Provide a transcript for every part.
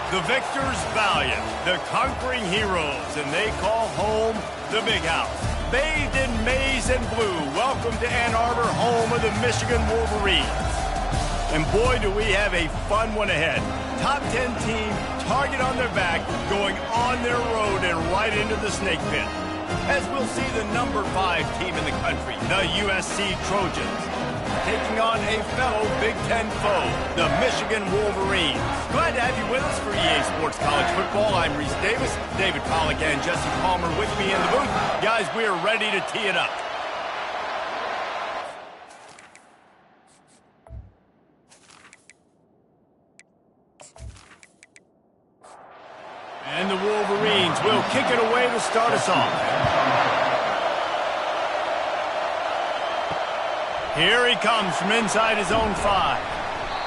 The victors valiant, the conquering heroes, and they call home the Big House. Bathed in maize and blue, welcome to Ann Arbor, home of the Michigan Wolverines. And boy, do we have a fun one ahead. Top 10 team, target on their back, going on their road and right into the snake pit. As we'll see the number 5 team in the country, the USC Trojans, taking on a fellow Big Ten foe, the Michigan Wolverines. Glad to have you with us for EA Sports College Football. I'm Reese Davis, David Pollack and Jesse Palmer with me in the booth. Guys, we are ready to tee it up. And the Wolverines will kick it away to start us off. Here he comes from inside his own 5.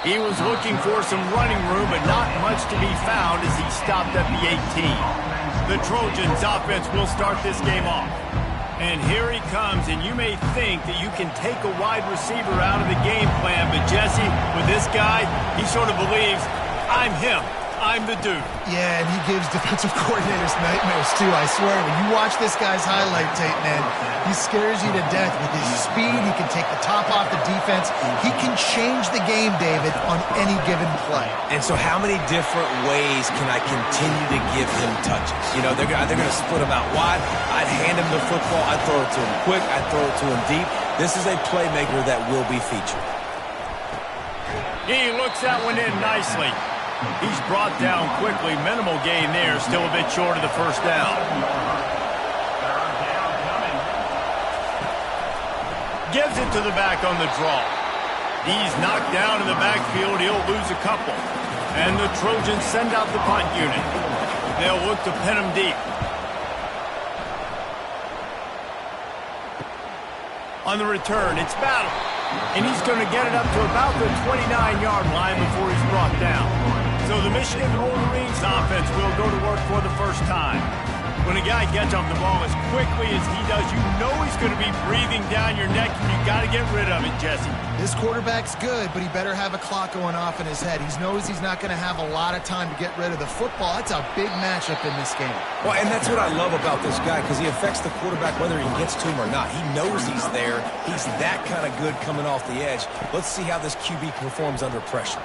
He was looking for some running room, but not much to be found as he stopped at the 18. The Trojans offense will start this game off. And here he comes, and you may think that you can take a wide receiver out of the game plan, but Jesse, with this guy, he sort of believes, I'm him. I'm the dude. Yeah, and he gives defensive coordinators nightmares, too, I swear. When you watch this guy's highlight tape, man, he scares you to death with his speed. He can take the top off the defense. He can change the game, David, on any given play. And so how many different ways can I continue to give him touches? You know, they're going to split him out wide. I'd hand him the football. I'd throw it to him quick. I'd throw it to him deep. This is a playmaker that will be featured. He looks that one in nicely. He's brought down quickly. Minimal gain there. Still a bit short of the first down. Gives it to the back on the draw. He's knocked down in the backfield. He'll lose a couple. And the Trojans send out the punt unit. They'll look to pin him deep. On the return, it's Battle. And he's going to get it up to about the 29-yard line before he's brought down. So the Michigan Wolverines offense will go to work for the first time. When a guy gets off the ball as quickly as he does, you know he's going to be breathing down your neck, and you got to get rid of it, Jesse. This quarterback's good, but he better have a clock going off in his head. He knows he's not going to have a lot of time to get rid of the football. That's a big matchup in this game. Well, and that's what I love about this guy, because he affects the quarterback whether he gets to him or not. He knows he's there. He's that kind of good coming off the edge. Let's see how this QB performs under pressure.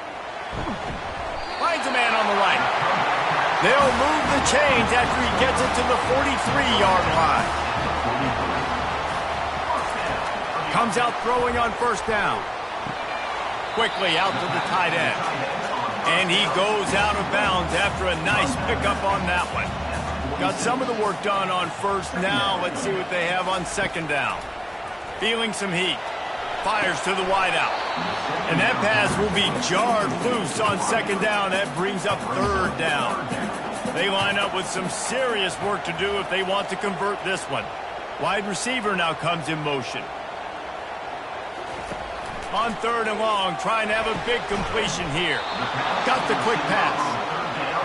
Finds a man on the right. They'll move the chains after he gets it to the 43-yard line. Comes out throwing on first down. Quickly out to the tight end. And he goes out of bounds after a nice pickup on that one. Got some of the work done on first. Now let's see what they have on second down. Feeling some heat. Fires to the wideout. And that pass will be jarred loose on second down. That brings up third down. They line up with some serious work to do if they want to convert this one. Wide receiver now comes in motion. On third and long, trying to have a big completion here. Got the quick pass.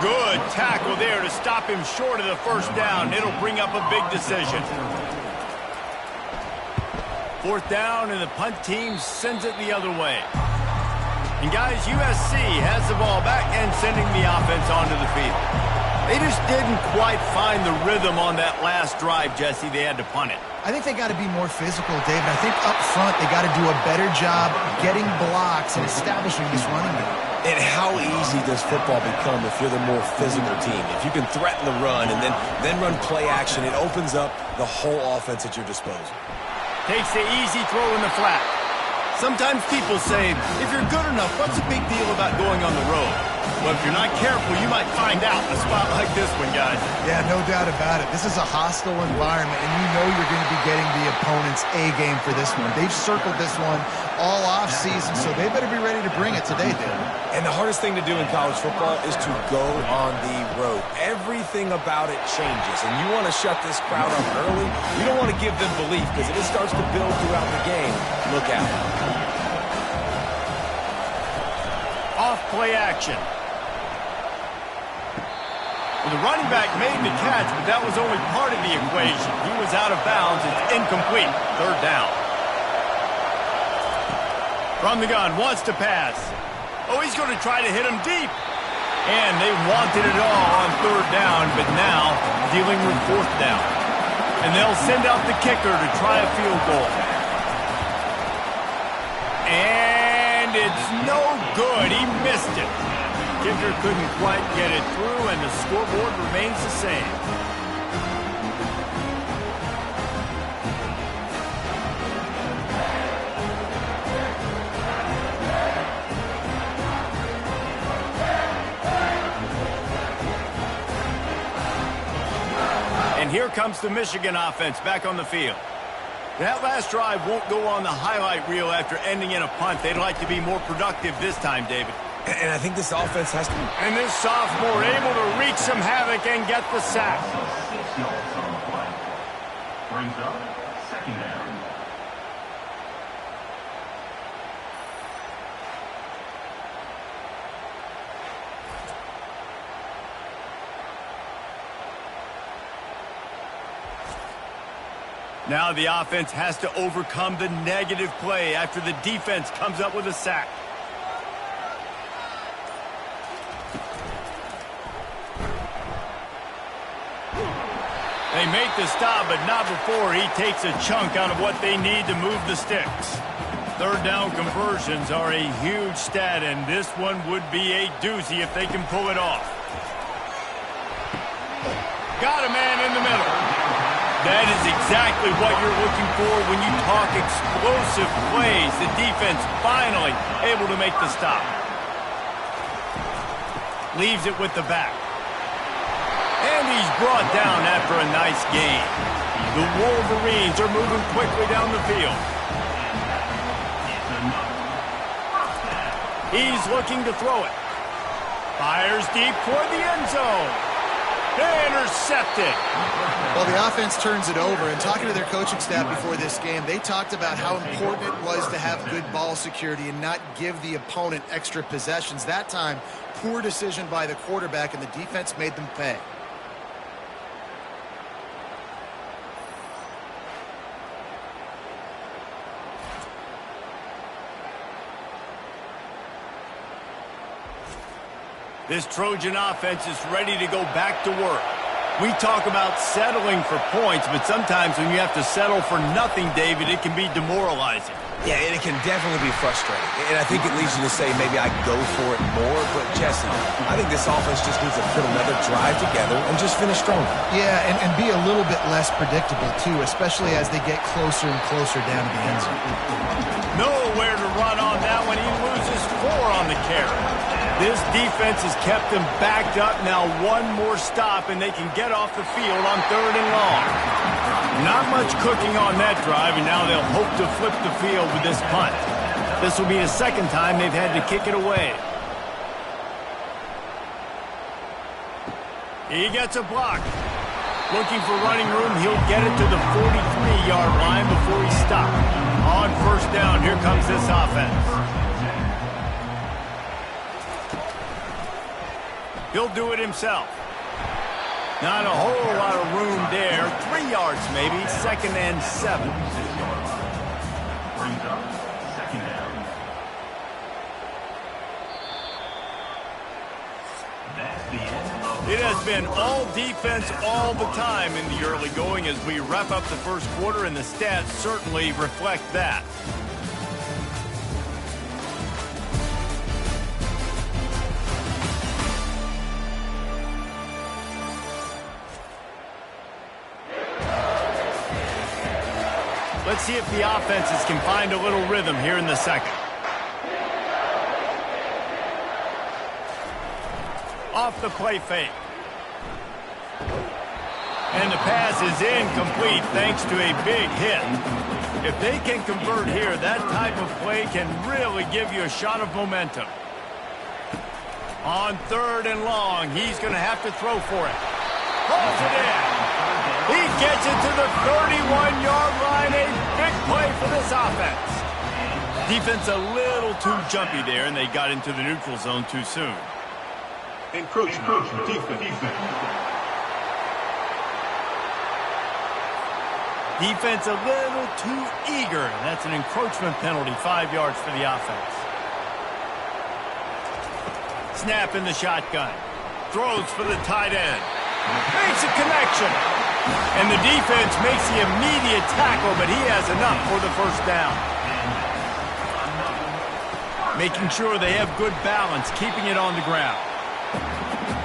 Good tackle there to stop him short of the first down. It'll bring up a big decision. Fourth down, and the punt team sends it the other way. And guys, USC has the ball back and sending the offense onto the field. They just didn't quite find the rhythm on that last drive, Jesse. They had to punt it. I think they got to be more physical, David. I think up front they got to do a better job getting blocks and establishing this running game. And how easy does football become if you're the more physical team? If you can threaten the run and then run play action, it opens up the whole offense at your disposal. Takes the easy throw in the flat. Sometimes people say, if you're good enough, what's the big deal about going on the road? Well, if you're not careful, you might find out in a spot like this one, guys. Yeah, no doubt about it. This is a hostile environment, and you know you're going to be getting the opponent's A game for this one. They've circled this one all off-season, so they better be ready to bring it today, David. And the hardest thing to do in college football is to go on the road. Everything about it changes, and you want to shut this crowd up early. You don't want to give them belief, because if it starts to build throughout the game, look out. Off play action. Well, the running back made the catch, but that was only part of the equation. He was out of bounds. It's incomplete. Third down. From the gun, wants to pass. Oh, he's going to try to hit him deep. And they wanted it all on third down, but now dealing with fourth down. And they'll send out the kicker to try a field goal. And it's no good. He missed it. Kicker couldn't quite get it through, and the scoreboard remains the same. And here comes the Michigan offense back on the field. That last drive won't go on the highlight reel after ending in a punt. They'd like to be more productive this time, David. And I think this offense has to be... And this sophomore able to wreak some havoc and get the sack. 6 yards on the play. Brings up second down. Now the offense has to overcome the negative play after the defense comes up with a sack. They make the stop, but not before he takes a chunk out of what they need to move the sticks. Third down conversions are a huge stat, and this one would be a doozy if they can pull it off. Got a man in the middle. That is exactly what you're looking for when you talk explosive plays. The defense finally able to make the stop. Leaves it with the back. And he's brought down after a nice gain. The Wolverines are moving quickly down the field. He's looking to throw it. Fires deep toward the end zone. Intercepted. Well, the offense turns it over, and talking to their coaching staff before this game, they talked about how important it was to have good ball security and not give the opponent extra possessions. That time, poor decision by the quarterback, and the defense made them pay. This Trojan offense is ready to go back to work. We talk about settling for points, but sometimes when you have to settle for nothing, David, it can be demoralizing. Yeah, and it can definitely be frustrating. And I think it leads you to say maybe I go for it more. But, Jesse, I think this offense just needs to put another drive together and just finish stronger. Yeah, and be a little bit less predictable, too, especially as they get closer and closer down to the end zone. Nowhere to run on that one. He loses 4 on the carry. This defense has kept them backed up. Now one more stop, and they can get off the field on third and long. Not much cooking on that drive, and now they'll hope to flip the field with this punt. This will be the second time they've had to kick it away. He gets a block. Looking for running room, he'll get it to the 43-yard line before he stops. On first down, here comes this offense. He'll do it himself. Not a whole lot of room there. 3 yards maybe. Second and 7. Brings up second down. That's the end of It has been all defense all the time in the early going as we wrap up the first quarter, and the stats certainly reflect that. Let's see if the offenses can find a little rhythm here in the second. Off the play fake. And the pass is incomplete thanks to a big hit. If they can convert here, that type of play can really give you a shot of momentum. On third and long, he's going to have to throw for it. Pulls it in. He gets it to the 31-yard line. A big play for this offense. Defense a little too jumpy there, and they got into the neutral zone too soon. encroachment defense. Defense a little too eager. That's an encroachment penalty, 5 yards for the offense. snap in the shotgun. Throws for the tight end. Makes a connection. And the defense makes the immediate tackle, but he has enough for the first down. Making sure they have good balance, keeping it on the ground.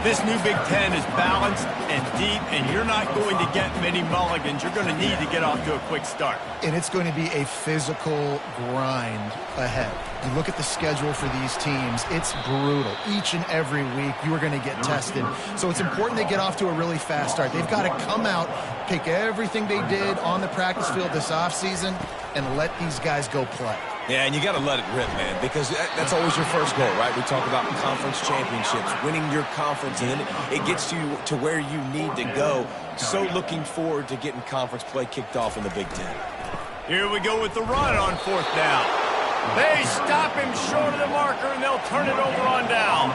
This new Big Ten is balanced and deep, and you're not going to get many mulligans. You're going to need to get off to a quick start. And it's going to be a physical grind ahead. You look at the schedule for these teams, it's brutal. Each and every week, you are going to get tested. So it's important they get off to a really fast start. They've got to come out, take everything they did on the practice field this offseason, and let these guys go play. Yeah, and you got to let it rip, man, because that's always your first goal, right? We talk about conference championships, winning your conference, and then it gets you to where you need to go. So looking forward to getting conference play kicked off in the Big Ten. Here we go with the run on 4th down. They stop him short of the marker, and they'll turn it over on downs.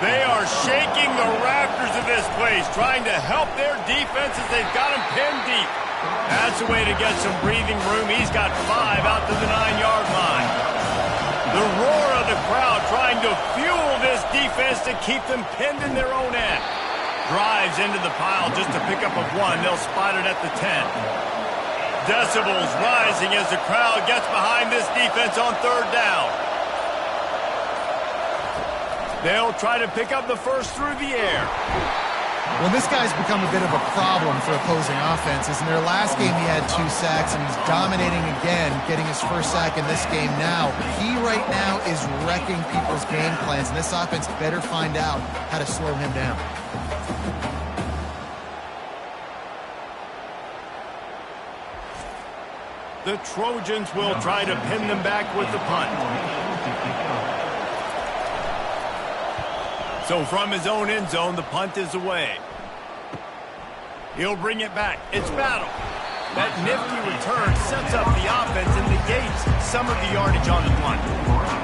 They are shaking the rafters of this place, trying to help their defense as they've got them pinned deep. That's a way to get some breathing room. He's got 5 out to the 9-yard line. The roar of the crowd trying to fuel this defense to keep them pinned in their own end. Drives into the pile just to pick up a 1. They'll spot it at the 10. Decibels rising as the crowd gets behind this defense on 3rd down. They'll try to pick up the first through the air. Well, this guy's become a bit of a problem for opposing offenses. In their last game, he had 2 sacks, and he's dominating again, getting his first sack in this game now. He right now is wrecking people's game plans, and this offense better find out how to slow him down. The Trojans will try to pin them back with the punt. So from his own end zone, the punt is away. He'll bring it back. It's Battle. That nifty return sets up the offense and negates some of the yardage on the punt.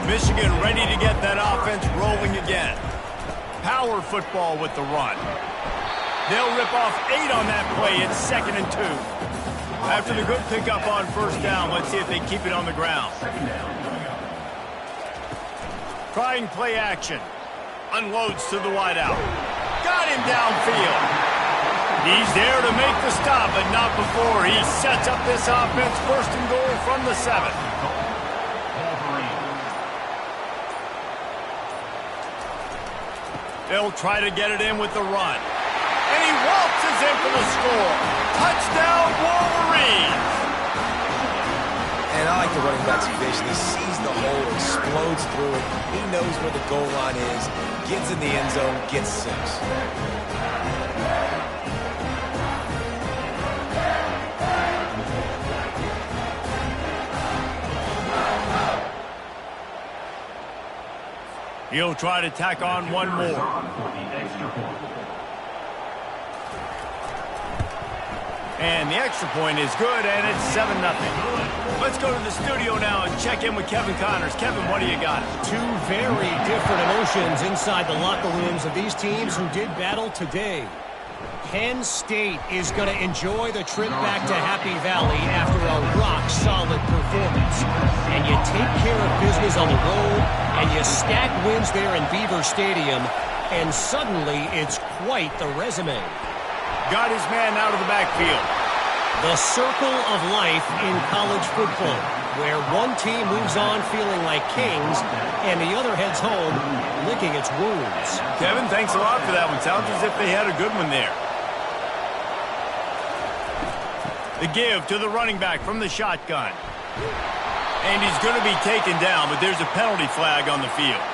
Michigan ready to get that offense rolling again. Power football with the run. They'll rip off 8 on that play. It's 2nd and 2. After the good pickup on 1st down, let's see if they keep it on the ground. Trying play action. Unloads to the wideout. Got him downfield. He's there to make the stop, but not before. He sets up this offense 1st and goal from the 7. They'll try to get it in with the run. And he waltzes in for the score. Touchdown, Wolverines! And I like the running back's vision. He sees the hole, explodes through it. He knows where the goal line is, gets in the end zone, gets 6. He'll try to tack on one more. And the extra point is good, and it's 7-0. Let's go to the studio now and check in with Kevin Connors. Kevin, what do you got? 2 very different emotions inside the locker rooms of these teams who did battle today. Penn State is going to enjoy the trip back to Happy Valley after a rock-solid performance. And you take care of business on the road, and you stack wins there in Beaver Stadium, and suddenly it's quite the resume. Got his man out of the backfield. The circle of life in college football, where one team moves on feeling like kings, and the other heads home licking its wounds. Kevin, thanks a lot for that one. Sounds as if they had a good one there. The give to the running back from the shotgun. And he's going to be taken down, but there's a penalty flag on the field.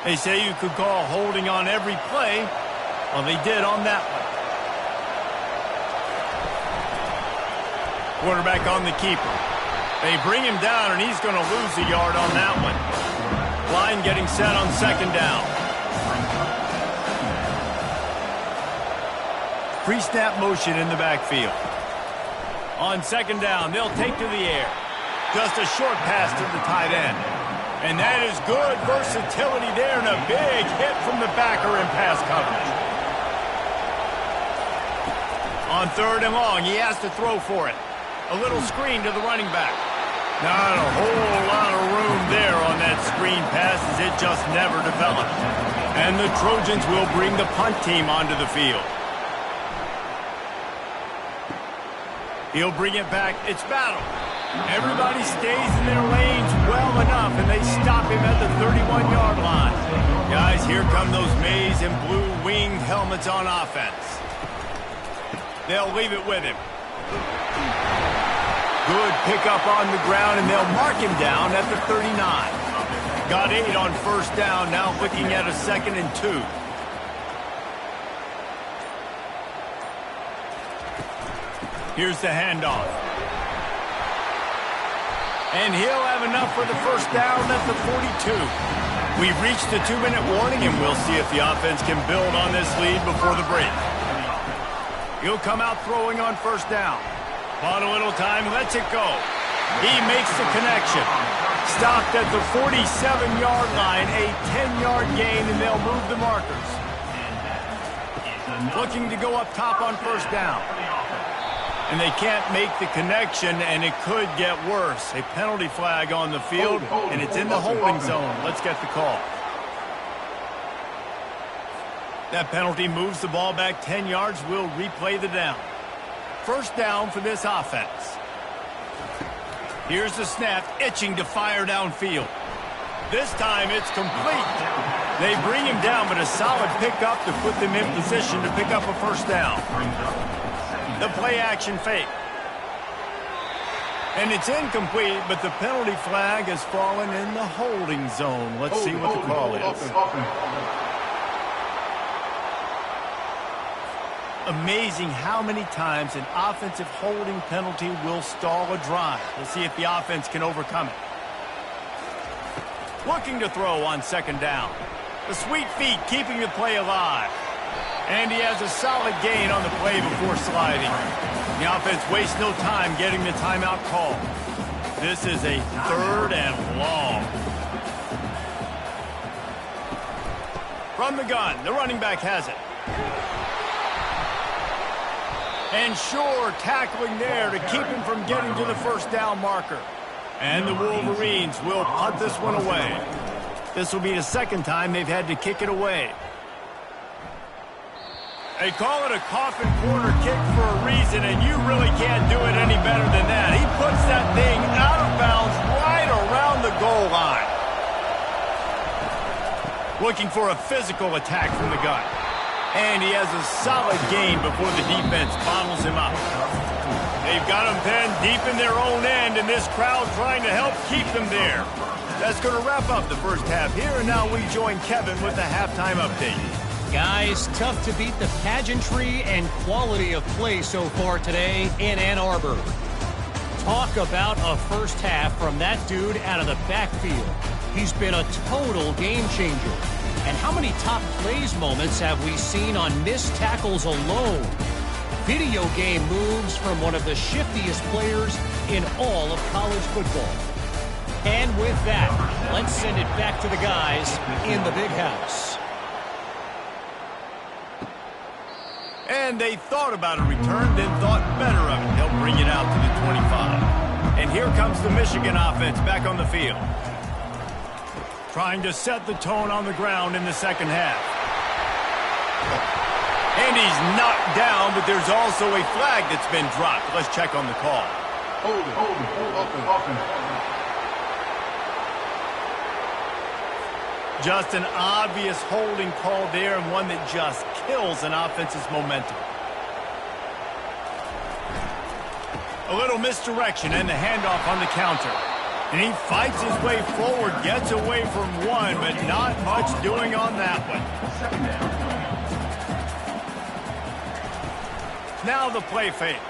They say you could call holding on every play. Well, they did on that one. Quarterback on the keeper. They bring him down, and he's going to lose a yard on that one. Line getting set on 2nd down. Pre-snap motion in the backfield. On 2nd down, they'll take to the air. Just a short pass to the tight end. And that is good versatility there, and a big hit from the backer in pass coverage. On 3rd and long, he has to throw for it. A little screen to the running back. Not a whole lot of room there on that screen pass as it just never developed. And the Trojans will bring the punt team onto the field. He'll bring it back. It's battle. Everybody stays in their lanes well enough, and they stop him at the 31-yard line. Guys, here come those maize and blue winged helmets on offense. They'll leave it with him. Good pickup on the ground, and they'll mark him down at the 39. Got 8 on first down, now looking at a 2nd and 2. Here's the handoff. And he'll have enough for the first down at the 42. We've reached the 2-minute warning, and we'll see if the offense can build on this lead before the break. He'll come out throwing on first down. Bought a little time, lets it go. He makes the connection. Stopped at the 47-yard line, a 10-yard gain, and they'll move the markers. Looking to go up top on first down. And they can't make the connection, and it could get worse. A penalty flag on the field, and it's in the holding zone. Let's get the call. That penalty moves the ball back 10 yards. We'll replay the down. First down for this offense. Here's the snap, itching to fire downfield. This time it's complete. They bring him down, but a solid pickup to put them in position to pick up a first down. The play-action fake. And it's incomplete, but the penalty flag has fallen in the holding zone. Let's see what the call is. Amazing how many times an offensive holding penalty will stall a drive. We'll see if the offense can overcome it. Looking to throw on second down. The sweet feet keeping the play alive. And he has a solid gain on the play before sliding. The offense wastes no time getting the timeout call. This is a 3rd and long. From the gun, the running back has it. And sure, tackling there to keep him from getting to the first down marker. And the Wolverines will punt this one away. This will be the 2nd time they've had to kick it away. They call it a coffin corner kick for a reason, and you really can't do it any better than that. He puts that thing out of bounds right around the goal line. Looking for a physical attack from the gun. And he has a solid gain before the defense bottles him up. They've got him pinned deep in their own end, and this crowd trying to help keep them there. That's going to wrap up the first half here, and now we join Kevin with the halftime update. Guys, tough to beat the pageantry and quality of play so far today in Ann Arbor. Talk about a first half from that dude out of the backfield. He's been a total game changer. And how many top plays moments have we seen on missed tackles alone? Video game moves from one of the shiftiest players in all of college football. And with that, let's send it back to the guys in the big house. And they thought about a return, then thought better of it. They'll bring it out to the 25. And here comes the Michigan offense back on the field. Trying to set the tone on the ground in the second half. And he's knocked down, but there's also a flag that's been dropped. Let's check on the call. Hold it. Just an obvious holding call there, and one that just kills an offense's momentum. A little misdirection and the handoff on the counter. And he fights his way forward, gets away from one, but not much doing on that one. Now the play fake.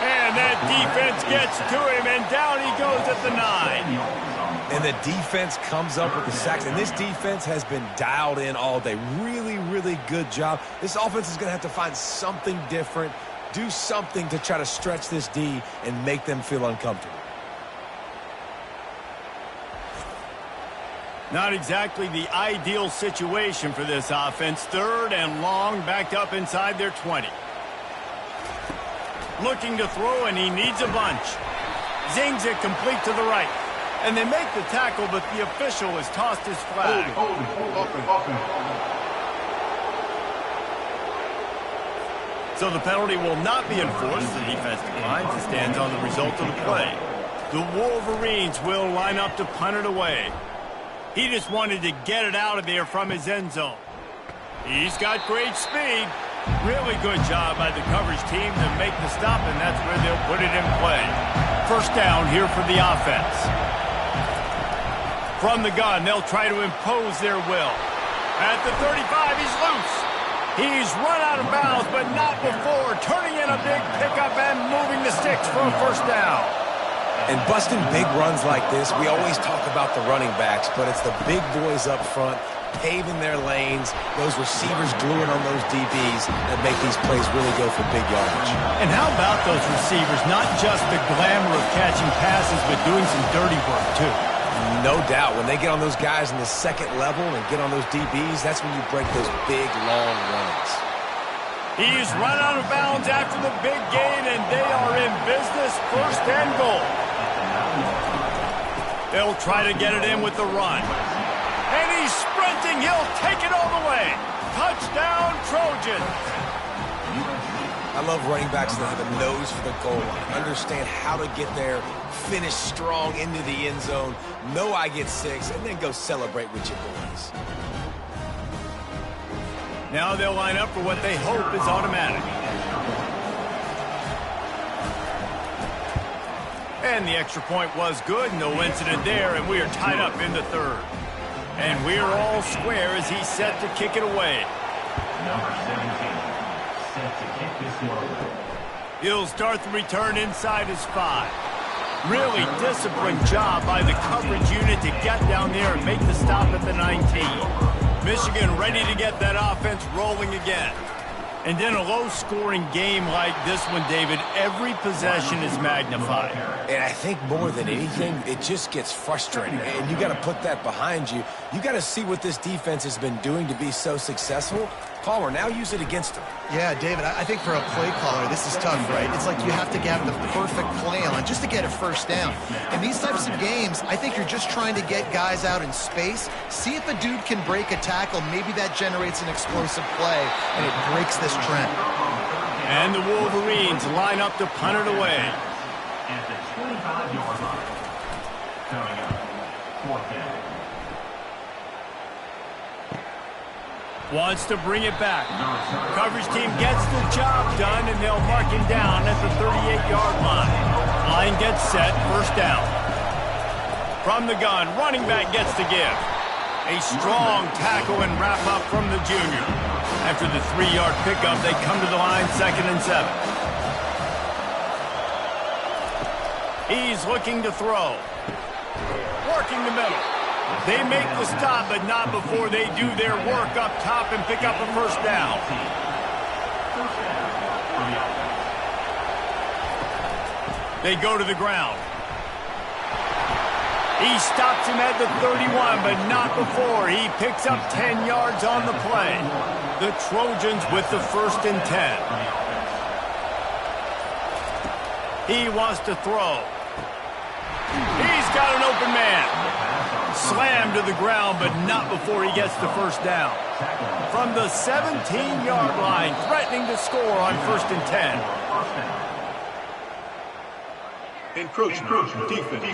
And that defense gets to him, and down he goes at the 9. And the defense comes up with the sacks. And this defense has been dialed in all day. Really, really good job. This offense is going to have to find something different, do something to try to stretch this D and make them feel uncomfortable. Not exactly the ideal situation for this offense. 3rd and long, backed up inside their 20. Looking to throw, and he needs a bunch. Zings it complete to the right. And they make the tackle, but the official has tossed his flag. So the penalty will not be enforced. The defense declines and stands on the result of the play. The Wolverines will line up to punt it away. He just wanted to get it out of there from his end zone. He's got great speed. Really good job by the coverage team to make the stop, and that's where they'll put it in play. First down here for the offense. From the gun, they'll try to impose their will. At the 35, he's loose. He's run out of bounds, but not before turning in a big pickup and moving the sticks for a first down. And busting big runs like this, we always talk about the running backs, but it's the big boys up front paving their lanes, those receivers gluing on those DBs that make these plays really go for big yardage. And how about those receivers? Not just the glamour of catching passes, but doing some dirty work, too. No doubt. When they get on those guys in the second level and get on those DBs, that's when you break those big, long runs. He's run out of bounds after the big gain, and they are in business, first and goal. They'll try to get it in with the run. And he's sprinting. He'll take it all the way. Touchdown, Trojans. I love running backs that have a nose for the goal line, understand how to get there, finish strong into the end zone, know I get 6, and then go celebrate with your boys. Now they'll line up for what they hope is automatic. And the extra point was good. No incident there, and we are tied up in the third. And we're all square as he's set to kick it away. Number 17, set to kick this one away. He'll start the return inside his 5. Really disciplined job by the coverage unit to get down there and make the stop at the 19. Michigan ready to get that offense rolling again. And in a low-scoring game like this one, David, every possession is magnified. And I think more than anything, it just gets frustrating. And you got to put that behind you. You got to see what this defense has been doing to be so successful. Palmer, now use it against them. Yeah, David, I think for a play caller, this is tough, right? It's like you have to have the perfect play on just to get a first down. In these types of games, I think you're just trying to get guys out in space, see if a dude can break a tackle. Maybe that generates an explosive play, and it breaks this trend. And the Wolverines line up to punt it away. At the 25-yard line. Coming up, fourth down. Wants to bring it back. Coverage team gets the job done, and they'll mark him down at the 38-yard line. Line gets set, first down. From the gun, running back gets to give. A strong tackle and wrap up from the junior. After the 3-yard pickup, they come to the line, 2nd and 7. He's looking to throw. Working the middle. They make the stop, but not before they do their work up top and pick up a first down. They go to the ground. He stops him at the 31, but not before. He picks up 10 yards on the play. The Trojans with the 1st and 10. He wants to throw. He's got an open man. Slammed to the ground, but not before he gets the first down. From the 17-yard line, threatening to score on 1st and 10. Encroachment. Defense.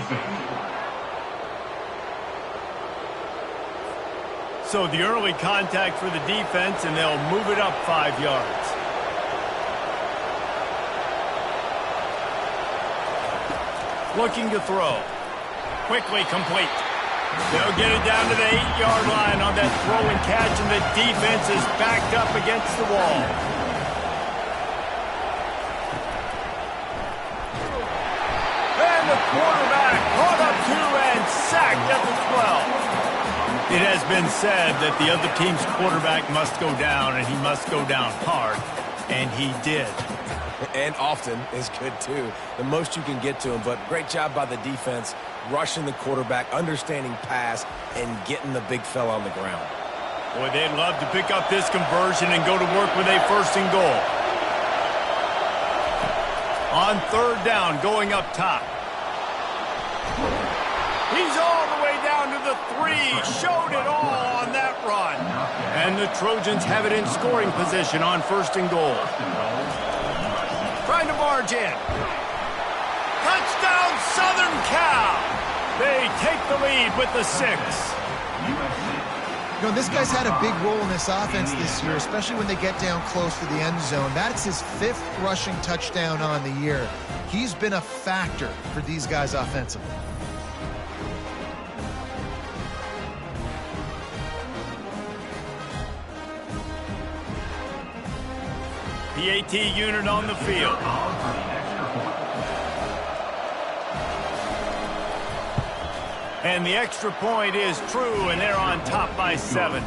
So the early contact for the defense, and they'll move it up 5 yards. Looking to throw. Quickly complete. They'll get it down to the 8-yard line on that throw and catch, and the defense is backed up against the wall. And the quarterback caught up to and sacked at the 12. It has been said that the other team's quarterback must go down, and he must go down hard, and he did. And often is good, too. The most you can get to him, but great job by the defense, rushing the quarterback, understanding pass, and getting the big fella on the ground. Boy, they'd love to pick up this conversion and go to work with a 1st and goal. On third down, going up top. He's all the way down to the 3. Showed it all on that run. And the Trojans have it in scoring position on first and goal. Trying to barge in. Touchdown, Southern Cal. They take the lead with the 6. You know, this guy's had a big role in this offense this year, especially when they get down close to the end zone. That's his 5th rushing touchdown on the year. He's been a factor for these guys offensively. PAT unit on the field. And the extra point is true, and they're on top by 7.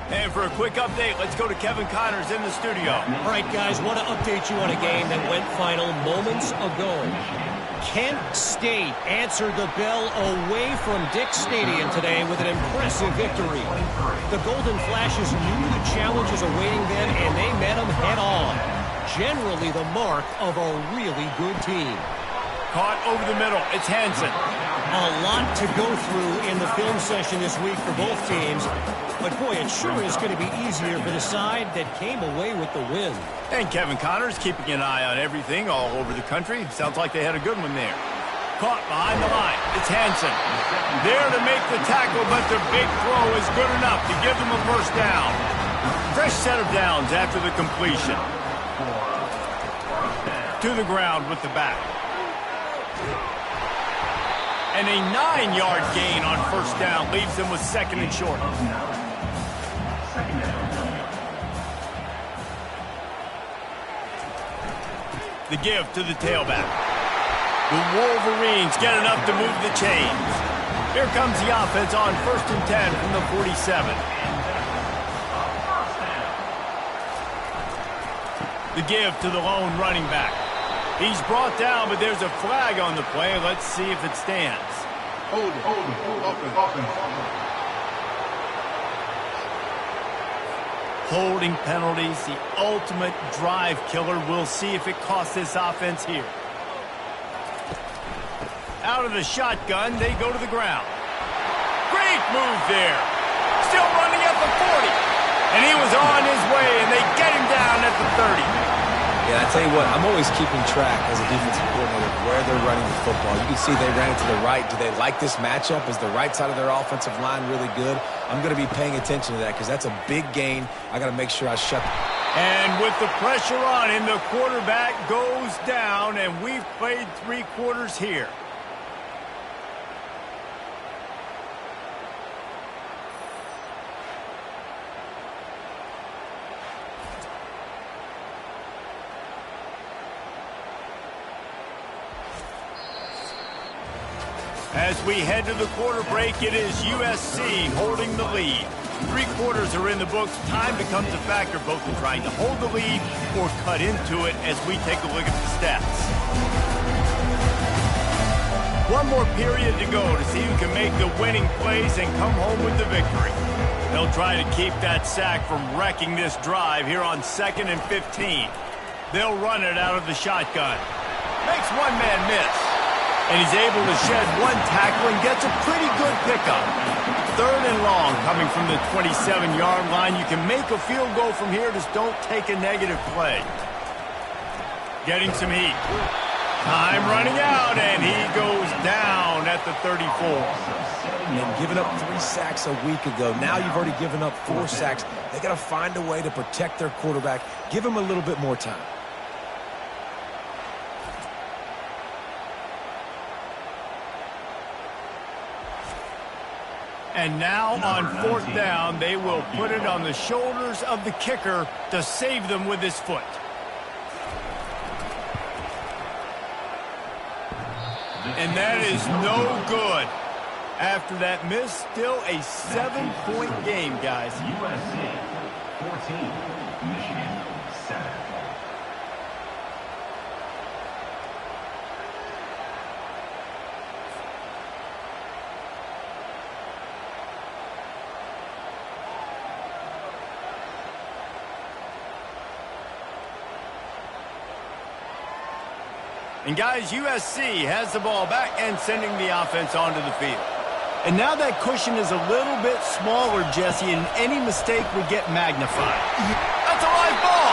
And for a quick update, let's go to Kevin Connors in the studio. All right, guys, want to update you on a game that went final moments ago. Kent State answered the bell away from Dick Stadium today with an impressive victory. The Golden Flashes knew the challenges awaiting them, and they met them head-on. Generally the mark of a really good team. Caught over the middle. It's Hansen. A lot to go through in the film session this week for both teams. But, boy, it sure is going to be easier for the side that came away with the win. And Kevin Connors keeping an eye on everything all over the country. Sounds like they had a good one there. Caught behind the line. It's Hansen. There to make the tackle, but their big throw is good enough to give them a first down. Fresh set of downs after the completion. To the ground with the back. And a 9-yard gain on first down leaves them with 2nd and short. The give to the tailback. The Wolverines get enough to move the chains. Here comes the offense on 1st and 10 from the 47. The give to the lone running back. He's brought down, but there's a flag on the play. Let's see if it stands. Hold it. Holding penalties, the ultimate drive killer. We'll see if it costs this offense here. Out of the shotgun, they go to the ground. Great move there. Still running at the 40. And he was on his way, and they get him down at the 30. Yeah, I tell you what, I'm always keeping track as a defensive coordinator where they're running the football. You can see they ran it to the right. Do they like this matchup? Is the right side of their offensive line really good? I'm going to be paying attention to that because that's a big gain. I got to make sure I shut. And with the pressure on him, the quarterback goes down, and we've played 3 quarters here. As we head to the quarter break, it is USC holding the lead. 3 quarters are in the books. Time becomes a factor, both in trying to hold the lead or cut into it as we take a look at the stats. 1 more period to go to see who can make the winning plays and come home with the victory. They'll try to keep that sack from wrecking this drive here on 2nd and 15. They'll run it out of the shotgun. Makes one man miss. And he's able to shed 1 tackle and gets a pretty good pickup. 3rd and long coming from the 27-yard line. You can make a field goal from here, just don't take a negative play. Getting some heat. Time running out, and he goes down at the 34. And giving up 3 sacks a week ago. Now you've already given up 4 sacks. They got to find a way to protect their quarterback. Give him a little bit more time. And now on 4th down, they will put it on the shoulders of the kicker to save them with his foot. And that is no good. After that miss, still a 7-point game, guys. USC 14, Michigan 7. And guys, USC has the ball back and sending the offense onto the field. And now that cushion is a little bit smaller, Jesse, and any mistake would get magnified. That's a live ball.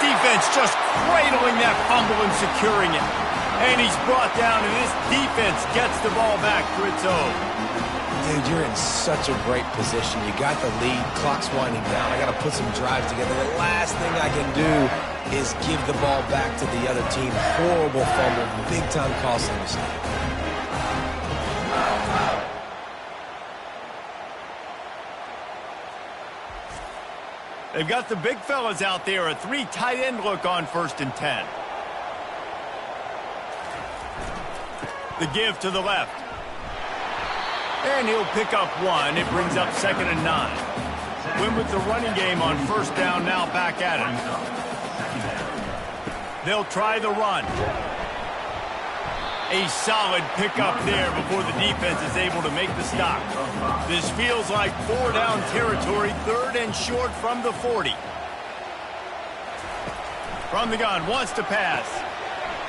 Defense just cradling that fumble and securing it. And he's brought down, and this defense gets the ball back for its own. Dude, you're in such a great position. You got the lead. Clock's winding down. I got to put some drives together. The last thing I can do is give the ball back to the other team. Horrible fumble. Big-time costly mistake. They've got the big fellas out there. A 3 tight end look on 1st and 10. The give to the left. And he'll pick up 1. It brings up 2nd and 9. Win with the running game on 1st down, now back at it. They'll try the run. A solid pickup there before the defense is able to make the stop. This feels like 4-down territory, 3rd and short from the 40. From the gun, wants to pass.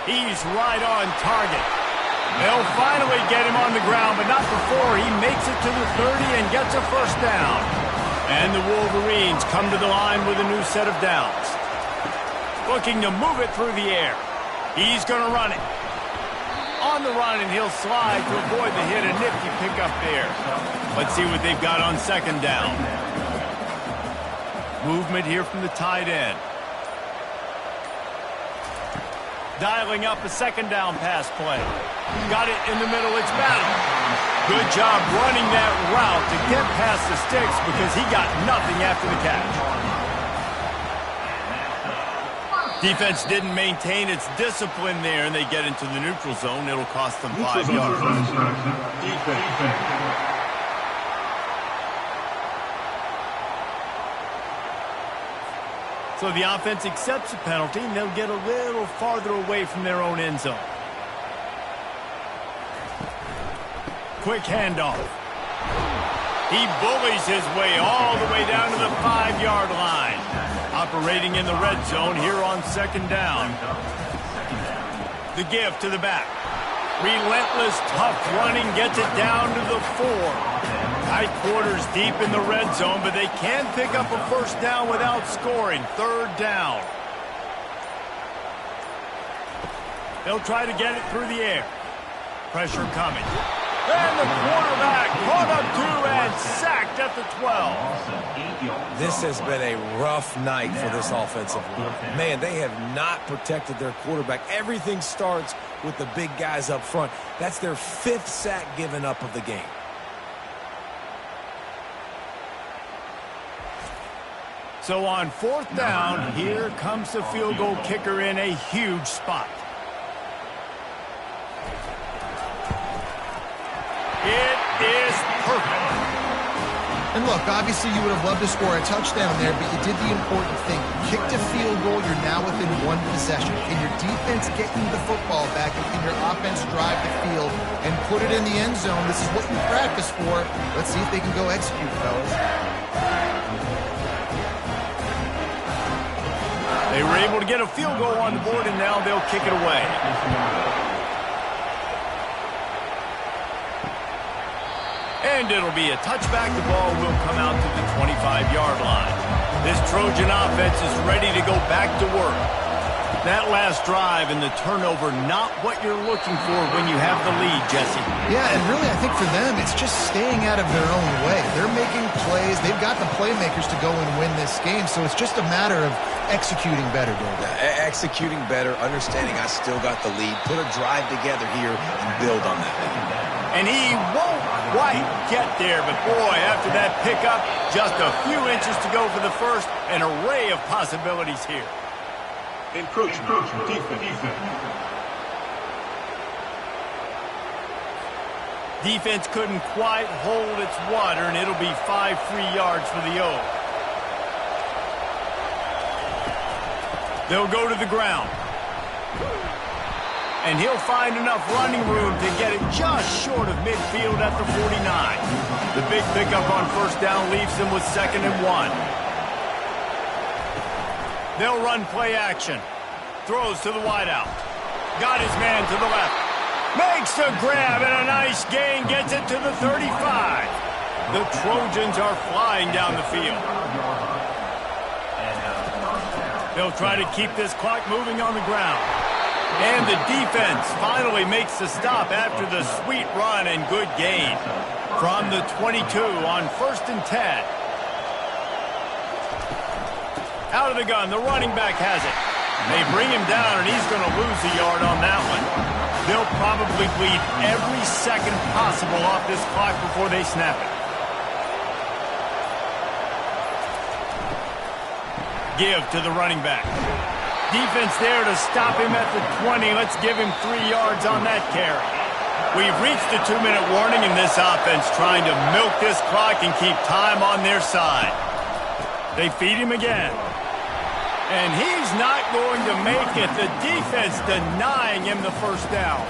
He's right on target. They'll finally get him on the ground, but not before he makes it to the 30 and gets a 1st down. And the Wolverines come to the line with a new set of downs. Looking to move it through the air. He's going to run it. On the run, and he'll slide to avoid the hit. A nifty pickup there. Let's see what they've got on 2nd down. Movement here from the tight end. Dialing up a 2nd down pass play. Got it in the middle. It's battle. Good job running that route to get past the sticks because he got nothing after the catch. Defense didn't maintain its discipline there, and they get into the neutral zone. It'll cost them 5 yards. So the offense accepts the penalty, and they'll get a little farther away from their own end zone. Quick handoff. He bullies his way all the way down to the 5-yard line. Operating in the red zone here on 2nd down. The give to the back. Relentless, tough running gets it down to the 4. Tight quarters deep in the red zone, but they can pick up a 1st down without scoring. 3rd down. They'll try to get it through the air. Pressure coming. And the quarterback caught up 2 and sacked at the 12. This has been a rough night for this offensive line. Man, they have not protected their quarterback. Everything starts with the big guys up front. That's their 5th sack given up of the game. So on 4th down, here comes the field goal kicker in a huge spot. It is perfect. And look, obviously you would have loved to score a touchdown there, but you did the important thing. You kicked a field goal, you're now within 1 possession. Can your defense get you the football back, and can your offense drive the field and put it in the end zone? This is what you practice for. Let's see if they can go execute, fellas. They were able to get a field goal on the board, and now they'll kick it away. And it'll be a touchback. The ball will come out to the 25-yard line. This Trojan offense is ready to go back to work. That last drive and the turnover, not what you're looking for when you have the lead, Jesse. Yeah, and really I think for them, it's just staying out of their own way. They're making plays. They've got the playmakers to go and win this game, so it's just a matter of executing better, David. Executing better, understanding I still got the lead. Put a drive together here and build on that. And he won't quite get there, but boy, after that pickup, just a few inches to go for the 1st. An array of possibilities here. Encroachment. Defense. Defense couldn't quite hold its water, and it'll be 5 free yards for the O. They'll go to the ground. And he'll find enough running room to get it just short of midfield at the 49. The big pickup on 1st down leaves them with 2nd and 1. They'll run play action. Throws to the wideout. Got his man to the left. Makes the grab and a nice gain. Gets it to the 35. The Trojans are flying down the field. They'll try to keep this clock moving on the ground. And the defense finally makes the stop after the sweet run and good gain. From the 22 on 1st and 10. Out of the gun, the running back has it. They bring him down, and he's going to lose a yard on that one. They'll probably bleed every second possible off this clock before they snap it. Give to the running back. Defense there to stop him at the 20. Let's give him 3 yards on that carry. We've reached the 2-minute warning in this offense, trying to milk this clock and keep time on their side. They feed him again. And he's not going to make it. The defense denying him the first down.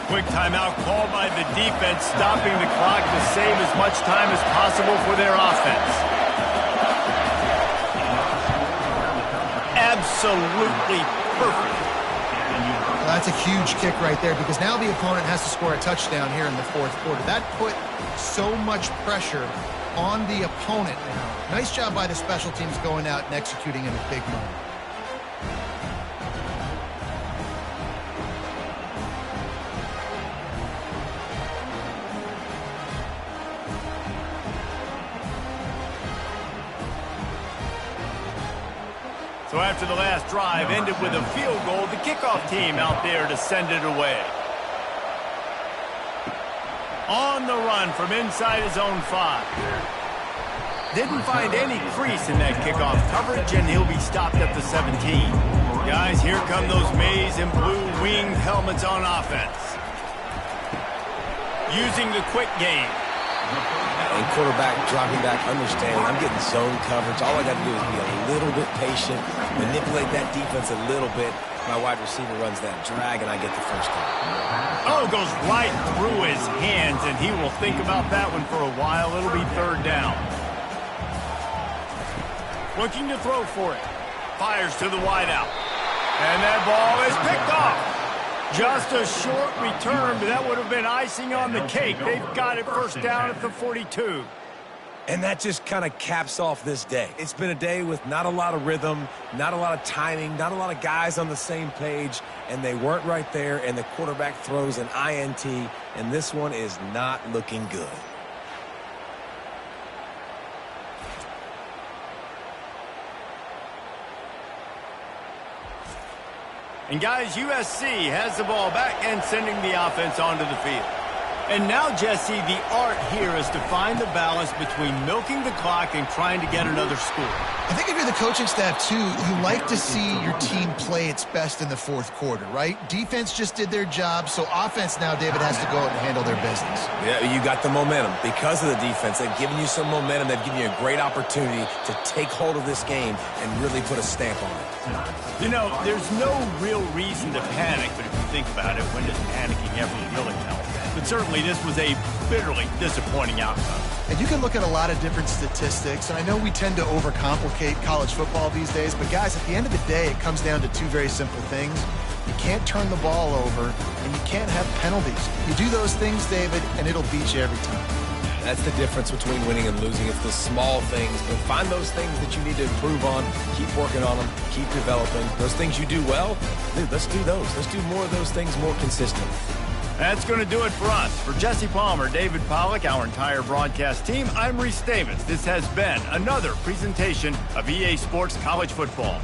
Quick timeout called by the defense, stopping the clock to save as much time as possible for their offense. Absolutely perfect. Well, that's a huge kick right there because now the opponent has to score a touchdown here in the 4th quarter. That put so much pressure on the opponent now. Nice job by the special teams going out and executing in a big moment. So after the last drive ended with a field goal, the kickoff team out there to send it away. On the run from inside his own 5. Didn't find any crease in that kickoff coverage, and he'll be stopped at the 17. Guys, here come those maize and blue winged helmets on offense. Using the quick game. And quarterback dropping back, understanding I'm getting zone coverage. All I got to do is be a little bit patient, manipulate that defense a little bit. My wide receiver runs that drag, and I get the first down. Oh, goes right through his hands, and he will think about that one for a while. It'll be 3rd down. Looking to throw for it. Fires to the wideout. And that ball is picked off. Just a short return, but that would have been icing on the cake. They've got it 1st down at the 42. And that just kind of caps off this day. It's been a day with not a lot of rhythm, not a lot of timing, not a lot of guys on the same page, and they weren't right there, and the quarterback throws an INT, and this one is not looking good. And guys, USC has the ball back and sending the offense onto the field. And now, Jesse, the art here is to find the balance between milking the clock and trying to get another score. I think if you're the coaching staff, too, you like to see your team play its best in the 4th quarter, right? Defense just did their job, so offense now, David, has to go out and handle their business. Yeah, you got the momentum. Because of the defense, they've given you some momentum. They've given you a great opportunity to take hold of this game and really put a stamp on it. You know, there's no real reason to panic, but if you think about it, when does panicking ever really help? But certainly this was a bitterly disappointing outcome. And you can look at a lot of different statistics, and I know we tend to overcomplicate college football these days, but guys, at the end of the day, it comes down to 2 very simple things. You can't turn the ball over, and you can't have penalties. You do those things, David, and it'll beat you every time. That's the difference between winning and losing. It's the small things, but find those things that you need to improve on. Keep working on them. Keep developing. Those things you do well, dude, let's do those. Let's do more of those things more consistently. That's going to do it for us. For Jesse Palmer, David Pollack, our entire broadcast team, I'm Reese Davis. This has been another presentation of EA Sports College Football.